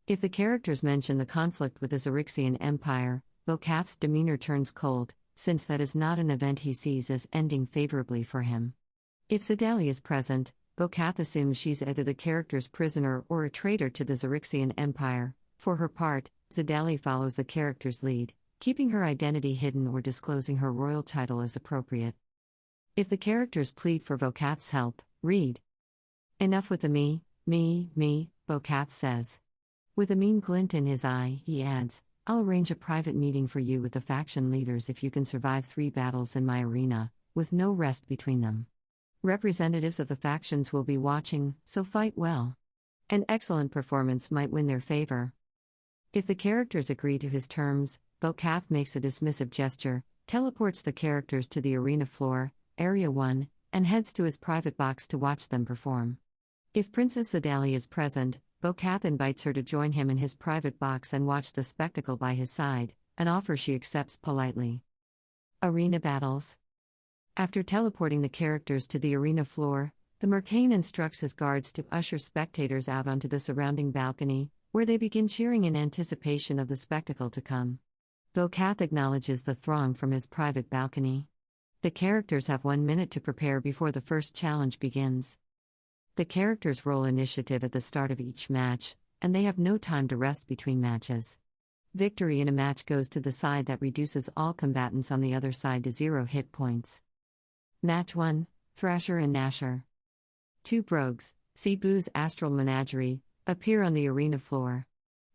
[SPEAKER 1] If the characters mention the conflict with the Xaryxian Empire, Vokath's demeanor turns cold, since that is not an event he sees as ending favorably for him. If Zidali is present, Vokath assumes she's either the character's prisoner or a traitor to the Xaryxian Empire. For her part, Zidali follows the character's lead, keeping her identity hidden or disclosing her royal title as appropriate. If the characters plead for Vokath's help, read. "Enough with the me, Vokath says. With a mean glint in his eye, he adds, "I'll arrange a private meeting for you with the faction leaders if you can survive 3 battles in my arena, with no rest between them. Representatives of the factions will be watching, so fight well. An excellent performance might win their favor." If the characters agree to his terms, Vokath makes a dismissive gesture, teleports the characters to the arena floor, Area 1, and heads to his private box to watch them perform. If Princess Zidali is present, Vokath invites her to join him in his private box and watch the spectacle by his side, an offer she accepts politely. Arena battles. After teleporting the characters to the arena floor, the Mercane instructs his guards to usher spectators out onto the surrounding balcony, where they begin cheering in anticipation of the spectacle to come. Vokath acknowledges the throng from his private balcony. The characters have 1 minute to prepare before the first challenge begins. The characters roll initiative at the start of each match, and they have no time to rest between matches. Victory in a match goes to the side that reduces all combatants on the other side to 0 hit points. Match 1, Thrasher and Gnasher. 2 brogues, Cebu's Astral Menagerie, appear on the arena floor.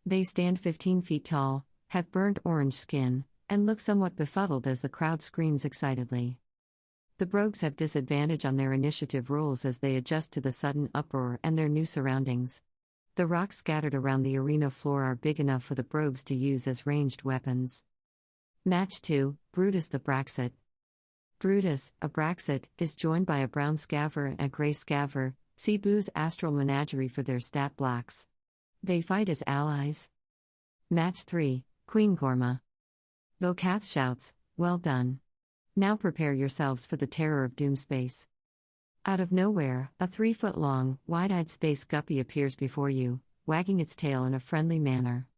[SPEAKER 1] They stand 15 feet tall, have burnt orange skin, and look somewhat befuddled as the crowd screams excitedly. The brogues have disadvantage on their initiative rolls as they adjust to the sudden uproar and their new surroundings. The rocks scattered around the arena floor are big enough for the brogues to use as ranged weapons. Match 2, Brutus the Braxit. Brutus, a Braxit, is joined by a brown scaver and a grey scaver. See Boo's Astral Menagerie for their stat blocks. They fight as allies. Match 3, Queen Gorma. Vokath shouts, "Well done. Now prepare yourselves for the terror of Doomspace." Out of nowhere, a 3-foot-long, wide-eyed space guppy appears before you, wagging its tail in a friendly manner.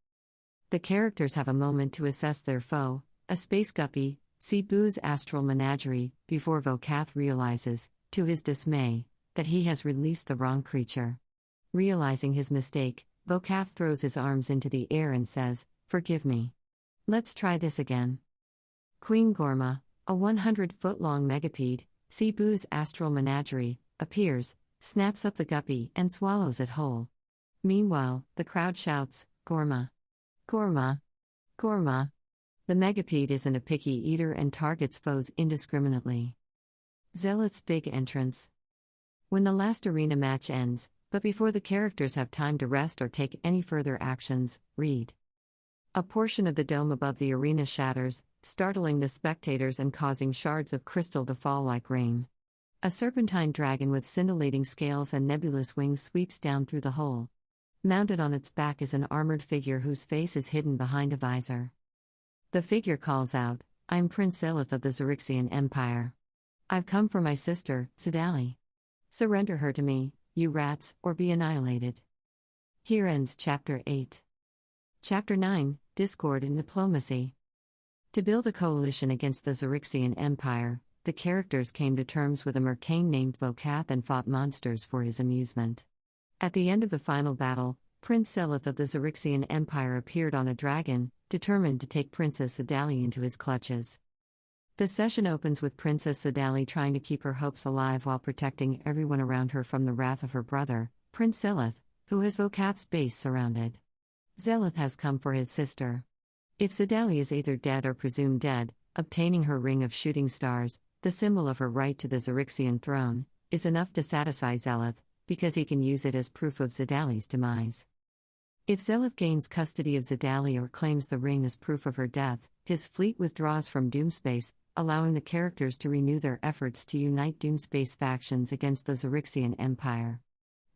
[SPEAKER 1] The characters have a moment to assess their foe, a space guppy. See Boo's Astral Menagerie, before Vokath realizes, to his dismay, that he has released the wrong creature. Realizing his mistake, Vokath throws his arms into the air and says, "Forgive me. Let's try this again." Queen Gorma, a 100-foot-long megapede, see Boo's Astral Menagerie, appears, snaps up the guppy and swallows it whole. Meanwhile, the crowd shouts, "Gorma! Gorma! Gorma!" The megapede isn't a picky eater and targets foes indiscriminately. Zealot's big entrance. When the last arena match ends, but before the characters have time to rest or take any further actions, read. A portion of the dome above the arena shatters, startling the spectators and causing shards of crystal to fall like rain. A serpentine dragon with scintillating scales and nebulous wings sweeps down through the hole. Mounted on its back is an armored figure whose face is hidden behind a visor. The figure calls out, "I'm Prince Zelith of the Xaryxian Empire. I've come for my sister, Zidali. Surrender her to me, you rats, or be annihilated." Here ends Chapter 8. Chapter 9, Discord and Diplomacy. To build a coalition against the Xaryxian Empire, the characters came to terms with a mercane named Vokath and fought monsters for his amusement. At the end of the final battle, Prince Zelith of the Xaryxian Empire appeared on a dragon, determined to take Princess Zidali into his clutches. The session opens with Princess Zidali trying to keep her hopes alive while protecting everyone around her from the wrath of her brother, Prince Zelith, who has Vokath's base surrounded. Zelith has come for his sister. If Zidali is either dead or presumed dead, obtaining her ring of shooting stars, the symbol of her right to the Xaryxian throne, is enough to satisfy Zelith, because he can use it as proof of Zidali's demise. If Zelith gains custody of Zidali or claims the ring as proof of her death, his fleet withdraws from Doomspace, allowing the characters to renew their efforts to unite Doomspace factions against the Xaryxian Empire.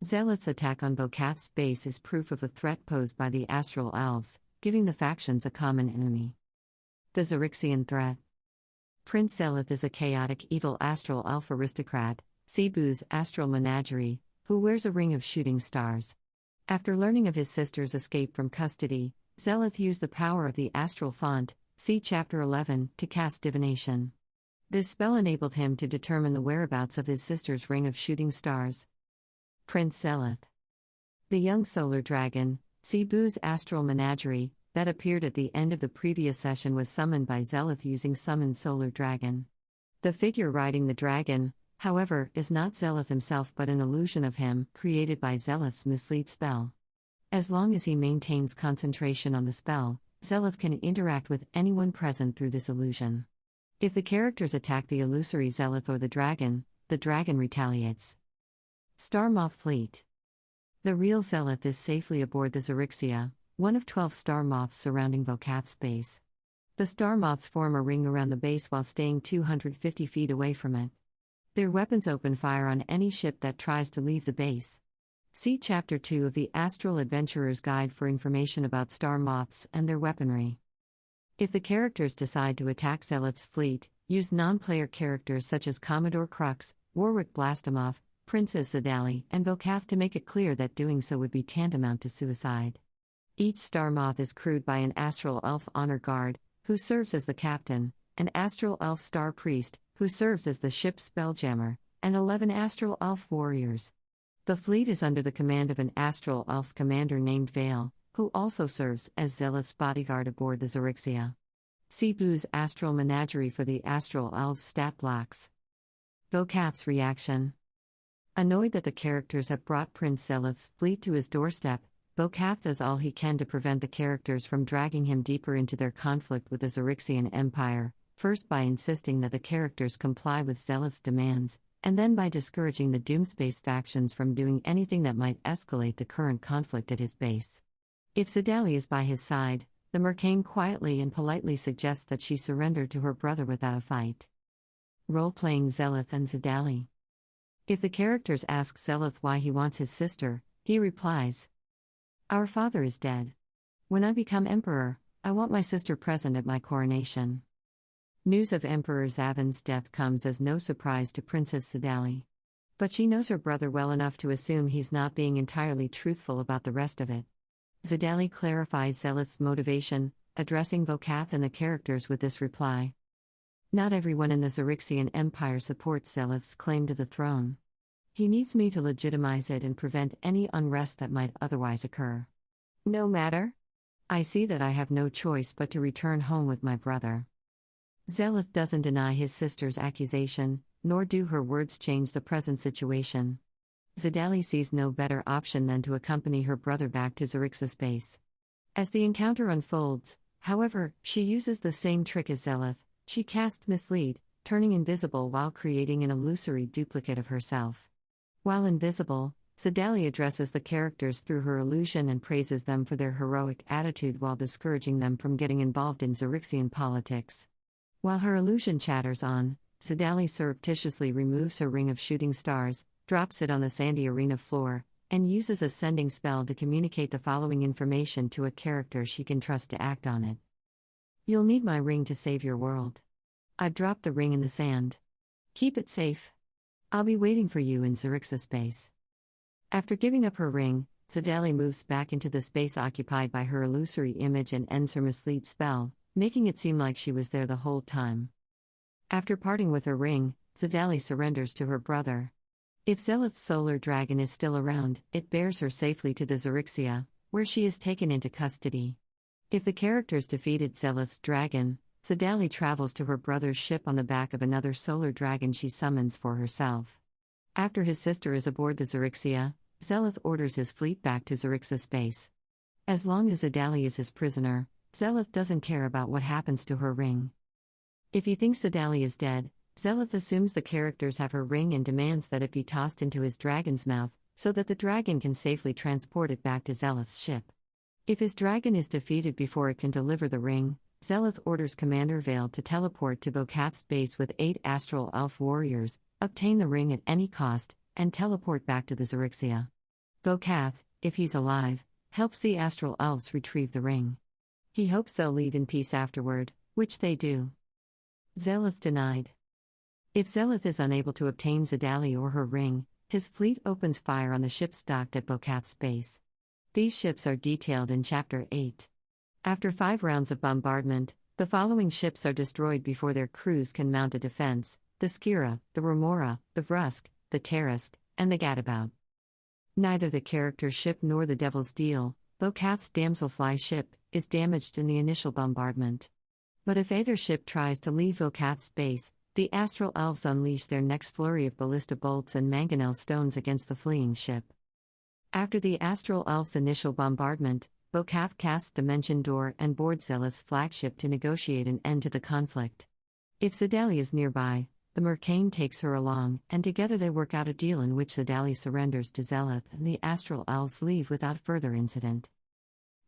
[SPEAKER 1] Zelith's attack on Vokath's base is proof of the threat posed by the Astral Elves, giving the factions a common enemy. The Xaryxian threat. Prince Zelith is a chaotic evil Astral Elf aristocrat, see Boo's Astral Menagerie, who wears a ring of shooting stars. After learning of his sister's escape from custody, Zelith used the power of the Astral Font, see Chapter 11, to cast divination. This spell enabled him to determine the whereabouts of his sister's ring of shooting stars. Prince Zelith. The young solar dragon, see Boo's Astral Menagerie, that appeared at the end of the previous session was summoned by Zelith using Summon Solar Dragon. The figure riding the dragon, however, is not Zelith himself but an illusion of him, created by Zelith's mislead spell. As long as he maintains concentration on the spell, Zelith can interact with anyone present through this illusion. If the characters attack the illusory Zelith or the dragon retaliates. Star Moth Fleet. The real Zelith is safely aboard the Xaryxia, one of 12 star moths surrounding Vokath's base. The star moths form a ring around the base while staying 250 feet away from it. Their weapons open fire on any ship that tries to leave the base. See Chapter 2 of the Astral Adventurer's Guide for information about star moths and their weaponry. If the characters decide to attack Zelith's fleet, use non-player characters such as Commodore Crux, Warwick Blastimov, Princess Zidali, and Vokath to make it clear that doing so would be tantamount to suicide. Each star moth is crewed by an Astral Elf Honor Guard, who serves as the captain, an Astral Elf Star Priest, who serves as the ship's spelljammer, and 11 Astral Elf Warriors. The fleet is under the command of an Astral Elf commander named Vale, who also serves as Zelith's bodyguard aboard the Xaryxia. See Boo's Astral Menagerie for the Astral Elves stat blocks. Vokath's reaction. Annoyed that the characters have brought Prince Zelith's fleet to his doorstep, Vokath does all he can to prevent the characters from dragging him deeper into their conflict with the Xaryxian Empire, first by insisting that the characters comply with Zelith's demands, and then by discouraging the Doomspace factions from doing anything that might escalate the current conflict at his base. If Xdalia is by his side, the Mercane quietly and politely suggests that she surrender to her brother without a fight. Role-playing Xelith and Xdalia. If the characters ask Xelith why he wants his sister, he replies, "Our father is dead. When I become emperor, I want my sister present at my coronation." News of Emperor Zavan's death comes as no surprise to Princess Xdalia. But she knows her brother well enough to assume he's not being entirely truthful about the rest of it. Xdalia clarifies Xelith's motivation, addressing Vokath and the characters with this reply. Not everyone in the Xaryxian Empire supports Xelith's claim to the throne. He needs me to legitimize it and prevent any unrest that might otherwise occur. No matter? I see that I have no choice but to return home with my brother. Xelith doesn't deny his sister's accusation, nor do her words change the present situation. Xdalia sees no better option than to accompany her brother back to Xaryxis base. As the encounter unfolds, however, she uses the same trick as Xelith. She casts Mislead, turning invisible while creating an illusory duplicate of herself. While invisible, Xdalia addresses the characters through her illusion and praises them for their heroic attitude while discouraging them from getting involved in Xaryxian politics. While her illusion chatters on, Xdalia surreptitiously removes her ring of shooting stars, drops it on the sandy arena floor, and uses a sending spell to communicate the following information to a character she can trust to act on it. You'll need my ring to save your world. I've dropped the ring in the sand. Keep it safe. I'll be waiting for you in Xaryxis base. After giving up her ring, Xdalia moves back into the space occupied by her illusory image and ends her mislead spell, making it seem like she was there the whole time. After parting with her ring, Xdalia surrenders to her brother. If Xelith's solar dragon is still around, it bears her safely to the Xaryxia, where she is taken into custody. If the characters defeated Xelith's dragon, Xdalia travels to her brother's ship on the back of another solar dragon she summons for herself. After his sister is aboard the Xaryxia, Xelith orders his fleet back to Xaryxis base. As long as Xdalia is his prisoner, Xelith doesn't care about what happens to her ring. If he thinks Xdalia is dead, Xelith assumes the characters have her ring and demands that it be tossed into his dragon's mouth, so that the dragon can safely transport it back to Xelith's ship. If his dragon is defeated before it can deliver the ring, Xelith orders Commander Vale to teleport to Vokath's base with 8 astral elf warriors, obtain the ring at any cost, and teleport back to the Xaryxia. Vokath, if he's alive, helps the astral elves retrieve the ring. He hopes they'll leave in peace afterward, which they do. Xelith denied. If Xelith is unable to obtain Xdalia or her ring, his fleet opens fire on the ships docked at Vokath's base. These ships are detailed in Chapter 8. After 5 rounds of bombardment, the following ships are destroyed before their crews can mount a defense: the Skira, the Remora, the Vrusk, the Tarask, and the Gadabout. Neither the character's ship nor the Devil's Deal, Vokath's damselfly ship, is damaged in the initial bombardment. But if either ship tries to leave Vokath's base, the Astral Elves unleash their next flurry of ballista bolts and mangonel stones against the fleeing ship. After the Astral Elves' initial bombardment, Vokath casts Dimension Door and boards Xelith's flagship to negotiate an end to the conflict. If Xdalia is nearby, the Mercane takes her along, and together they work out a deal in which Xdalia surrenders to Xelith and the Astral Elves leave without further incident.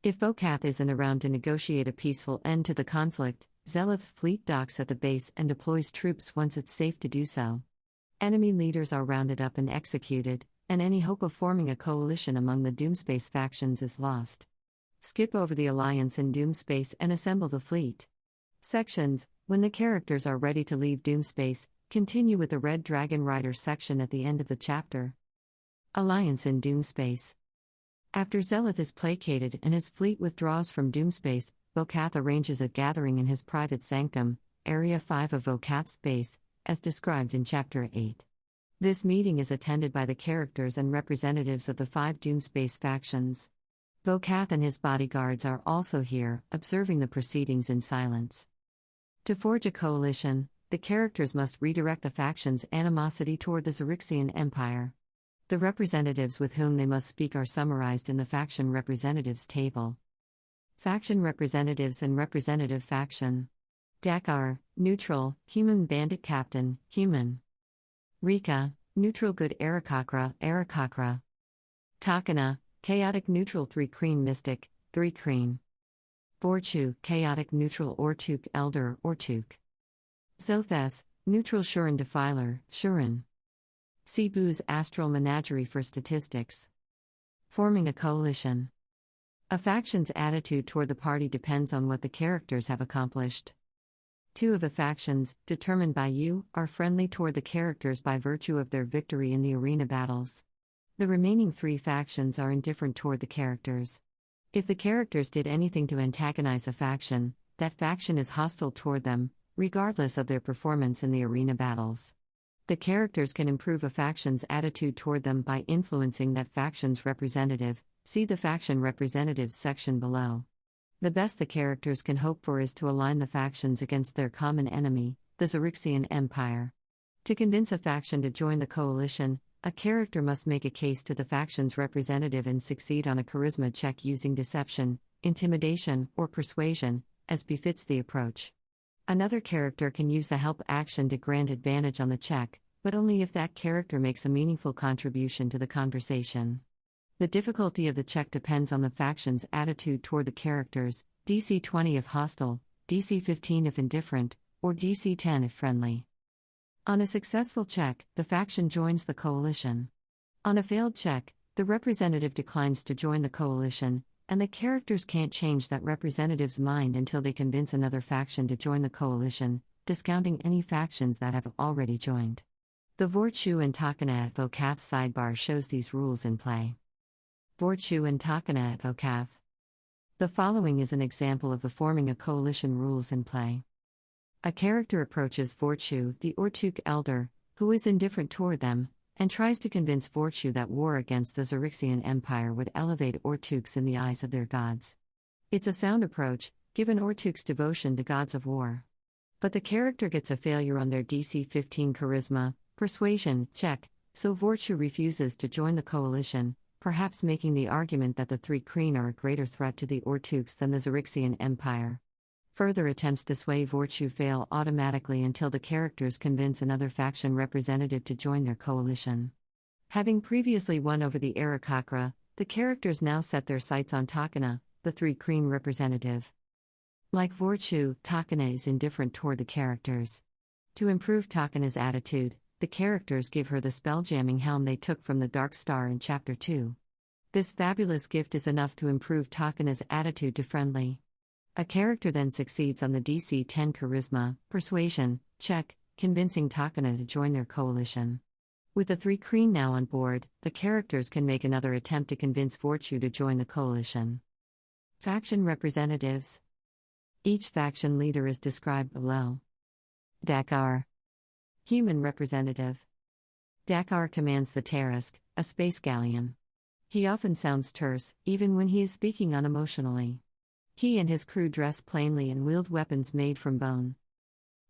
[SPEAKER 1] If Vokath isn't around to negotiate a peaceful end to the conflict, Xelith's fleet docks at the base and deploys troops once it's safe to do so. Enemy leaders are rounded up and executed, and any hope of forming a coalition among the Doomspace factions is lost. Skip over the Alliance in Doomspace and assemble the fleet. Sections: when the characters are ready to leave Doomspace, continue with the Red Dragon Rider section at the end of the chapter. Alliance in Doomspace. After Xelith is placated and his fleet withdraws from Doomspace, Vokath arranges a gathering in his private sanctum, Area 5 of Vokath's base, as described in Chapter 8. This meeting is attended by the characters and representatives of the 5 Doomspace factions. Vokath and his bodyguards are also here, observing the proceedings in silence. To forge a coalition, the characters must redirect the faction's animosity toward the Xaryxian Empire. The representatives with whom they must speak are summarized in the Faction Representatives table. Faction Representatives and Representative Faction. Dakar, Neutral, Human Bandit Captain, Human. Rika, neutral good Xaryxis. Takana, chaotic neutral 3 Kreen mystic, 3 Kreen. Vorchu, chaotic neutral Ortuk elder, Ortuk. Zothes, neutral Shurin defiler, Shurin. Cebu's astral menagerie for statistics. Forming a coalition. A faction's attitude toward the party depends on what the characters have accomplished. 2 of the factions, determined by you, are friendly toward the characters by virtue of their victory in the arena battles. The remaining 3 factions are indifferent toward the characters. If the characters did anything to antagonize a faction, that faction is hostile toward them, regardless of their performance in the arena battles. The characters can improve a faction's attitude toward them by influencing that faction's representative. See the faction representatives section below. The best the characters can hope for is to align the factions against their common enemy, the Xaryxian Empire. To convince a faction to join the coalition, a character must make a case to the faction's representative and succeed on a charisma check using deception, intimidation, or persuasion, as befits the approach. Another character can use the help action to grant advantage on the check, but only if that character makes a meaningful contribution to the conversation. The difficulty of the check depends on the faction's attitude toward the characters, DC 20 if hostile, DC 15 if indifferent, or DC 10 if friendly. On a successful check, the faction joins the coalition. On a failed check, the representative declines to join the coalition, and the characters can't change that representative's mind until they convince another faction to join the coalition, discounting any factions that have already joined. The Vorchu and Takana vocab sidebar shows these rules in play. Vorchu and Takana vocab. The following is an example of the forming a coalition rules in play. A character approaches Vorchu, the Ortuk elder, who is indifferent toward them, and tries to convince Vorchu that war against the Xaryxian Empire would elevate Ortuks in the eyes of their gods. It's a sound approach, given Ortuk's devotion to gods of war. But the character gets a failure on their DC 15 charisma, persuasion, check, so Vorchu refuses to join the coalition, perhaps making the argument that the 3 Kreen are a greater threat to the Ortuks than the Xaryxian Empire. Further attempts to sway Vorchu fail automatically until the characters convince another faction representative to join their coalition. Having previously won over the Xaryxis, the characters now set their sights on Takana, the 3 Kreen representative. Like Vorchu, Takana is indifferent toward the characters. To improve Takana's attitude, the characters give her the spelljamming helm they took from the Dark Star in Chapter 2. This fabulous gift is enough to improve Takana's attitude to friendly. A character then succeeds on the DC 10 charisma, persuasion, check, convincing Takana to join their coalition. With the 3 Kreen now on board, the characters can make another attempt to convince Vorchu to join the coalition. Faction representatives. Each faction leader is described below. Dakar. Human representative. Dakar commands the Tarisk, a space galleon. He often sounds terse, even when he is speaking unemotionally. He and his crew dress plainly and wield weapons made from bone.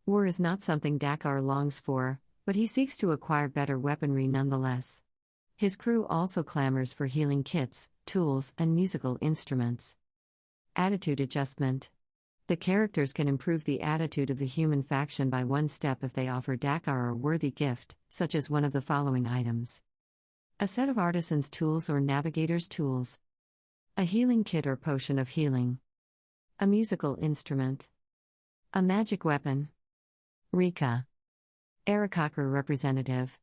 [SPEAKER 1] War is not something Dakar longs for, but he seeks to acquire better weaponry nonetheless. His crew also clamors for healing kits, tools, and musical instruments. Attitude adjustment. The characters can improve the attitude of the human faction by one step if they offer Dakar a worthy gift, such as one of the following items: a set of artisan's tools or navigator's tools, a healing kit or potion of healing, a musical instrument, a magic weapon. Rika. Xaryxis representative.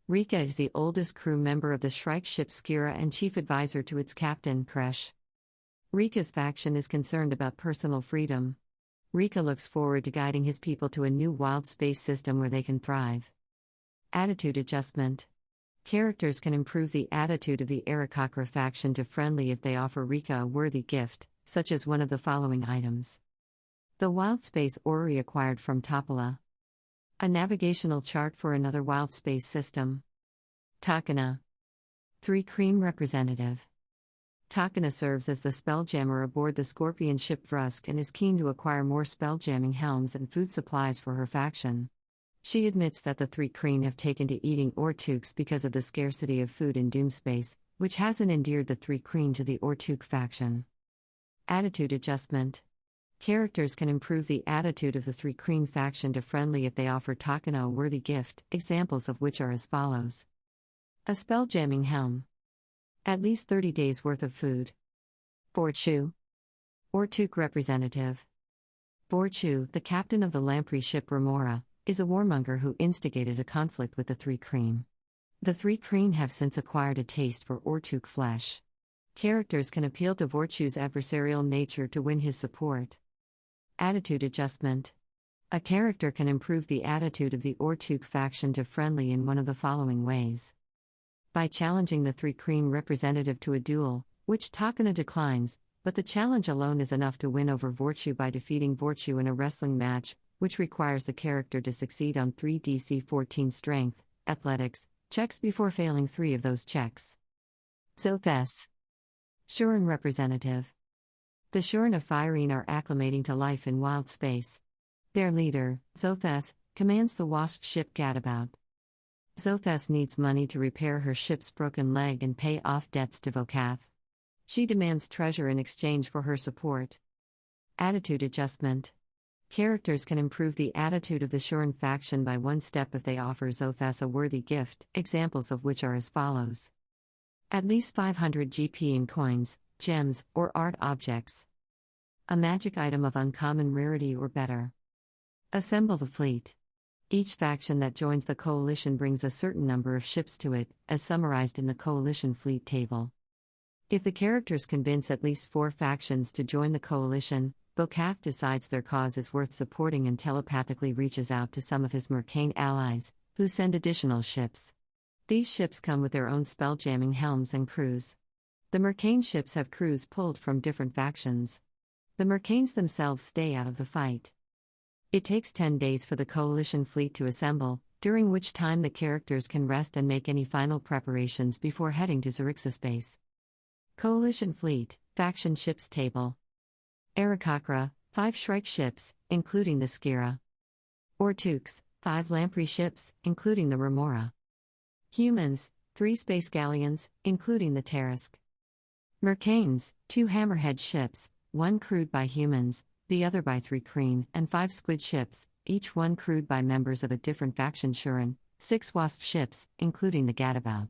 [SPEAKER 1] Rika is the oldest crew member of the Xaryxis ship Skira and chief advisor to its captain, Kresh. Rika's faction is concerned about personal freedom. Rika looks forward to guiding his people to a new wild space system where they can thrive. Attitude adjustment. Characters can improve the attitude of the Xaryxis faction to friendly if they offer Rika a worthy gift, such as one of the following items: the wild space orrery acquired from Topola, a navigational chart for another wild space system. Takana. 3 Kreen representative. Takana serves as the spelljammer aboard the Scorpion ship Vrusk and is keen to acquire more spelljamming helms and food supplies for her faction. She admits that the 3 Kreen have taken to eating Ortuks because of the scarcity of food in Doomspace, which hasn't endeared the 3 Kreen to the Ortuk faction. Attitude adjustment. Characters can improve the attitude of the Three Kreen faction to friendly if they offer Takana a worthy gift, examples of which are as follows. A spelljamming helm. At least 30 days' worth of food. Vorchu. Ortuk representative. Vorchu, the captain of the lamprey ship Remora, is a warmonger who instigated a conflict with the Three Kreen. The Three Kreen have since acquired a taste for Ortuk flesh. Characters can appeal to Vorchu's adversarial nature to win his support. Attitude adjustment. A character can improve the attitude of the Ortuk faction to friendly in one of the following ways. By challenging the Three Kreen representative to a duel, which Takana declines, but the challenge alone is enough to win over Vorchu by defeating Vorchu in a wrestling match, which requires the character to succeed on 3 DC 14 strength, athletics, checks before failing 3 of those checks. Xaryxis. Shuren representative. The Shuren of Firene are acclimating to life in wild space. Their leader, Xaryxis, commands the wasp ship Gadabout. Xaryxis needs money to repair her ship's broken leg and pay off debts to Vokath. She demands treasure in exchange for her support. Attitude adjustment. Characters can improve the attitude of the Shuren faction by one step if they offer Xaryxis a worthy gift, examples of which are as follows. At least 500 GP in coins, gems, or art objects. A magic item of uncommon rarity or better. Assemble the fleet. Each faction that joins the coalition brings a certain number of ships to it, as summarized in the coalition fleet table. If the characters convince at least 4 factions to join the coalition, Vokath decides their cause is worth supporting and telepathically reaches out to some of his Mercane allies, who send additional ships. These ships come with their own spelljamming helms and crews. The Mercane ships have crews pulled from different factions. The Mercanes themselves stay out of the fight. It takes 10 days for the coalition fleet to assemble, during which time the characters can rest and make any final preparations before heading to Xaryxis base. Coalition fleet, faction ships table. Aarakocra, 5 Shrike ships, including the Skira. Ortuks, 5 lamprey ships, including the Remora. Humans, 3 space galleons, including the Tarisk. Mercanes, 2 hammerhead ships, 1 crewed by humans, the other by 3 Kreen, and 5 squid ships, each one crewed by members of a different faction Shuren, 6 wasp ships, including the Gadabout.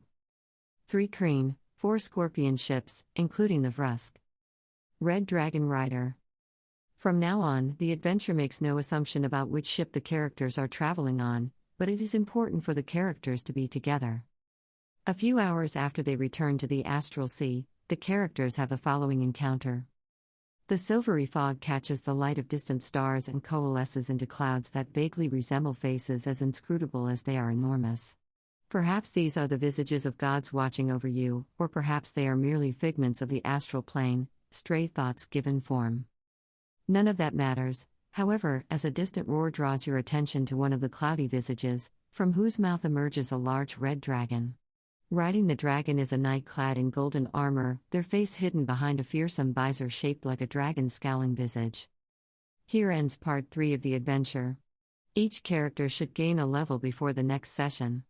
[SPEAKER 1] 3 Kreen, 4 scorpion ships, including the Vrusk. Red Dragon Rider. From now on, the adventure makes no assumption about which ship the characters are traveling on, but it is important for the characters to be together. A few hours after they return to the Astral Sea, the characters have the following encounter. The silvery fog catches the light of distant stars and coalesces into clouds that vaguely resemble faces as inscrutable as they are enormous. Perhaps these are the visages of gods watching over you, or perhaps they are merely figments of the astral plane, stray thoughts given form. None of that matters, however, as a distant roar draws your attention to one of the cloudy visages, from whose mouth emerges a large red dragon. Riding the dragon is a knight clad in golden armor, their face hidden behind a fearsome visor shaped like a dragon's scowling visage. Here ends part 3 of the adventure. Each character should gain a level before the next session.